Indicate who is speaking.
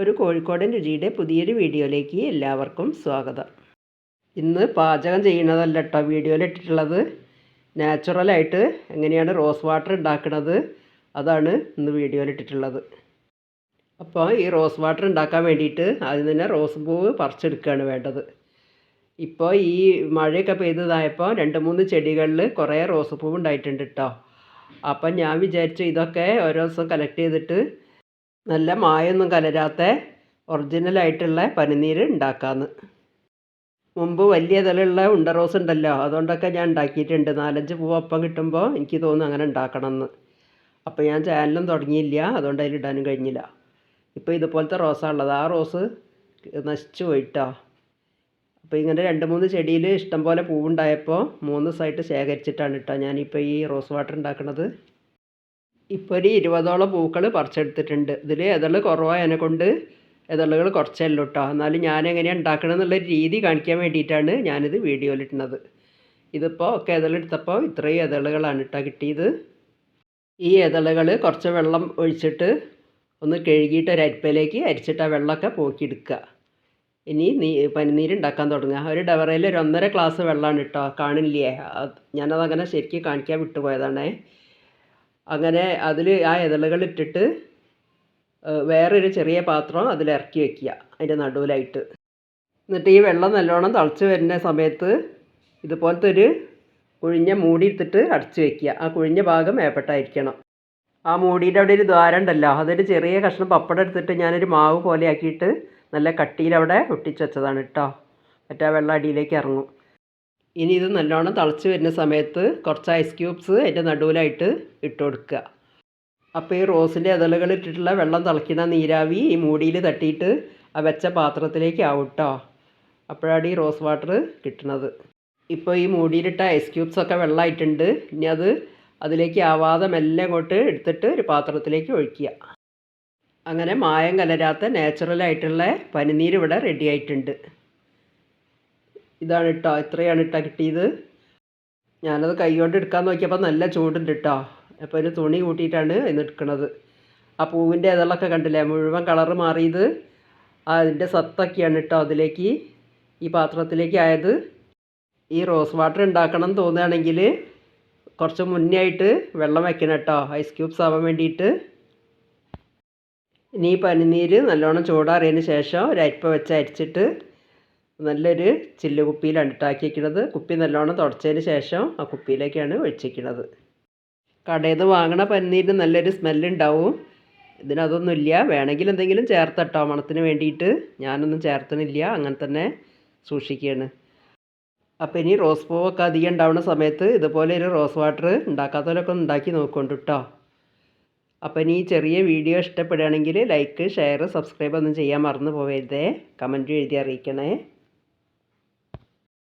Speaker 1: ഒരു കോഴിക്കോടൻ രുചിയുടെ പുതിയൊരു വീഡിയോയിലേക്ക് എല്ലാവർക്കും സ്വാഗതം. ഇന്ന് പാചകം ചെയ്യുന്നതല്ല കേട്ടോ വീഡിയോയിൽ ഇട്ടിട്ടുള്ളത്. നാച്ചുറലായിട്ട് എങ്ങനെയാണ് റോസ് വാട്ടർ ഉണ്ടാക്കുന്നത് അതാണ് ഇന്ന് വീഡിയോയിൽ ഇട്ടിട്ടുള്ളത്. അപ്പോൾ ഈ റോസ് വാട്ടർ ഉണ്ടാക്കാൻ വേണ്ടിയിട്ട് ആദ്യം തന്നെ റോസ് പൂവ് പറിച്ചെടുക്കുകയാണ് വേണ്ടത്. ഇപ്പോൾ ഈ മഴയൊക്കെ പെയ്തതായപ്പോൾ 2-3 ചെടികളിൽ കുറേ റോസ് പൂവ് ഉണ്ടായിട്ടുണ്ട് കേട്ടോ. അപ്പം ഞാൻ വിചാരിച്ചു ഇതൊക്കെ ഓരോ ദിവസം കളക്ട് ചെയ്തിട്ട് നല്ല മായൊന്നും കലരാത്ത ഒറിജിനലായിട്ടുള്ള പനിനീര് ഉണ്ടാക്കാമെന്ന്. മുമ്പ് വലിയ ഇതളുള്ള ഉണ്ട റോസ് ഉണ്ടല്ലോ, അതുകൊണ്ടൊക്കെ ഞാൻ ഉണ്ടാക്കിയിട്ടുണ്ട്. 4-5 പൂവ് ഒപ്പം കിട്ടുമ്പോൾ എനിക്ക് തോന്നുന്നു അങ്ങനെ ഉണ്ടാക്കണമെന്ന്. അപ്പോൾ ഞാൻ ചാനലും തുടങ്ങിയില്ല, അതുകൊണ്ട് അതിലിടാനും കഴിഞ്ഞില്ല. ഇപ്പോൾ ഇതുപോലത്തെ റോസാണ് ഉള്ളത്. ആ റോസ് നശിച്ചു പോയിട്ടോ. അപ്പോൾ ഇങ്ങനെ 2-3 ചെടിയിൽ ഇഷ്ടംപോലെ പൂവുണ്ടായപ്പോൾ 3 ദിവസമായിട്ട് ശേഖരിച്ചിട്ടാണ് കേട്ടോ ഞാനിപ്പോൾ ഈ റോസ് വാട്ടർ ഉണ്ടാക്കുന്നത്. ഇപ്പോൾ ഒരു 20ഓളം പൂക്കൾ പറിച്ചെടുത്തിട്ടുണ്ട്. ഇതിൽ ഇതള് കുറവായതിനെ കൊണ്ട് ഇതളുകൾ കുറച്ചല്ലോ കേട്ടോ. എന്നാലും ഞാൻ എങ്ങനെയാണ് ഉണ്ടാക്കണമെന്നുള്ളൊരു രീതി കാണിക്കാൻ വേണ്ടിയിട്ടാണ് ഞാനിത് വീഡിയോയിലിട്ടുന്നത്. ഇതിപ്പോൾ ഒക്കെ ഇതളെടുത്തപ്പോൾ ഇത്രയും ഇതളുകളാണ് കേട്ടോ കിട്ടിയത്. ഈ ഇതളുകൾ കുറച്ച് വെള്ളം ഒഴിച്ചിട്ട് ഒന്ന് കഴുകിയിട്ട് ഒരു അരിപ്പയിലേക്ക് അരിച്ചിട്ട് ആ വെള്ളമൊക്കെ പോക്കിയെടുക്കുക. ഇനി പനിനീരുണ്ടാക്കാൻ തുടങ്ങുക. ഒരു ഡവറയിൽ ഒരു 1.5 ഗ്ലാസ് വെള്ളമാണ് കേട്ടോ. കാണില്ലേ, ഞാനതങ്ങനെ ശരിക്കും കാണിക്കാൻ വിട്ടുപോയതാണേ. അങ്ങനെ അതിൽ ആ ഇതളുകൾ ഇട്ടിട്ട് വേറൊരു ചെറിയ പാത്രം അതിലിറക്കി വയ്ക്കുക അതിൻ്റെ നടുവിലായിട്ട്. എന്നിട്ട് ഈ വെള്ളം നല്ലോണം തിളച്ച് വരുന്ന സമയത്ത് ഇതുപോലത്തെ ഒരു കുഴിഞ്ഞ മൂടി എടുത്തിട്ട് അടച്ച് വയ്ക്കുക. ആ കുഴിഞ്ഞ ഭാഗം മേപ്പെട്ടായിരിക്കണം. ആ മൂടിയുടെ അവിടെ ഒരു ദ്വാരം ഉണ്ടല്ലോ, അതൊരു ചെറിയ കഷ്ണം പപ്പടം എടുത്തിട്ട് ഞാനൊരു മാവ് പോലെ ആക്കിയിട്ട് നല്ല കട്ടിയിൽ അവിടെ ഒട്ടിച്ച് വെച്ചതാണ് കേട്ടോ. മറ്റേ വെള്ളം അടിയിലേക്ക് ഇറങ്ങും. ഇനി ഇത് നല്ലോണം തിളച്ച് വരുന്ന സമയത്ത് കുറച്ച് ഐസ് ക്യൂബ്സ് അതിൻ്റെ നടുവിലായിട്ട് ഇട്ട് കൊടുക്കുക. അപ്പോൾ ഈ റോസിൻ്റെ ഇതളുകൾ ഇട്ടിട്ടുള്ള വെള്ളം തിളയ്ക്കുന്ന നീരാവി ഈ മൂടിയിൽ തട്ടിയിട്ട് ആ വെച്ച പാത്രത്തിലേക്ക് ആവും കേട്ടോ. അപ്പോഴാണ് ഈ റോസ് വാട്ടർ കിട്ടുന്നത്. ഇപ്പോൾ ഈ മൂടിയിലിട്ട ഐസ് ക്യൂബ്സൊക്കെ വെള്ളമായിട്ടുണ്ട്. ഇനി അതിലേക്ക് ആവാതെ മെല്ലെ അങ്ങോട്ട് എടുത്തിട്ട് ഒരു പാത്രത്തിലേക്ക് ഒഴിക്കുക. അങ്ങനെ മായം കലരാത്ത നാച്ചുറലായിട്ടുള്ള പനിനീര് ഇവിടെ റെഡി ആയിട്ടുണ്ട്. ഇതാണ് കേട്ടോ, ഇത്രയാണ് കേട്ടോ കിട്ടിയത്. ഞാനത് കൈകൊണ്ട് എടുക്കാൻ നോക്കിയപ്പോൾ നല്ല ചൂടുണ്ട് കേട്ടോ. അപ്പോൾ ഒരു തുണി കൂട്ടിയിട്ടാണ് ഇന്ന് എടുക്കുന്നത്. ആ പൂവിൻ്റെ ഇതളൊക്കെ കണ്ടില്ലേ, മുഴുവൻ കളറ് മാറിയത് അതിൻ്റെ സത്തൊക്കെയാണ് കേട്ടോ അതിലേക്ക് ഈ പാത്രത്തിലേക്ക് ആയത്. ഈ റോസ് വാട്ടർ ഉണ്ടാക്കണം തോന്നുകയാണെങ്കിൽ കുറച്ച് മുന്നേ ആയിട്ട് വെള്ളം വെക്കണം കേട്ടോ, ഐസ് ക്യൂബ്സ് ആവാൻ വേണ്ടിയിട്ട്. ഇനി ഈ പനിനീര് നല്ലോണം ചൂടാറിയതിന് ശേഷം ഒരു അരിപ്പ വെച്ച് അരിച്ചിട്ട് നല്ലൊരു ചില്ല് കുപ്പിയിലാണ് ഇട്ടാക്കി വയ്ക്കുന്നത്. കുപ്പി നല്ലോണം തുടച്ചതിന് ശേഷം ആ കുപ്പിയിലേക്കാണ് ഒഴിച്ചിരിക്കുന്നത്. കടയിൽ നിന്ന് വാങ്ങണ പനിനീരിന് നല്ലൊരു സ്മെല്ലുണ്ടാവും. ഇതിനതൊന്നുമില്ല. വേണമെങ്കിൽ എന്തെങ്കിലും ചേർത്തട്ടോ മണത്തിന് വേണ്ടിയിട്ട്. ഞാനൊന്നും ചേർത്തണില്ല, അങ്ങനെ തന്നെ സൂക്ഷിക്കുകയാണ്. അപ്പോൾ ഇനി റോസ് പൂവൊക്കെ അധികം ഉണ്ടാവുന്ന സമയത്ത് ഇതുപോലെ ഒരു റോസ് വാട്ടർ ഉണ്ടാക്കാത്തവരൊക്കെ ഒന്ന് ഉണ്ടാക്കി നോക്കൊണ്ട് കേട്ടോ. അപ്പോൾ ഇനി ഈ ചെറിയ വീഡിയോ ഇഷ്ടപ്പെടുകയാണെങ്കിൽ ലൈക്ക്, ഷെയർ, സബ്സ്ക്രൈബ് ഒന്നും ചെയ്യാൻ മറന്നു പോകരുതേ. കമൻറ്റ് എഴുതി അറിയിക്കണേ.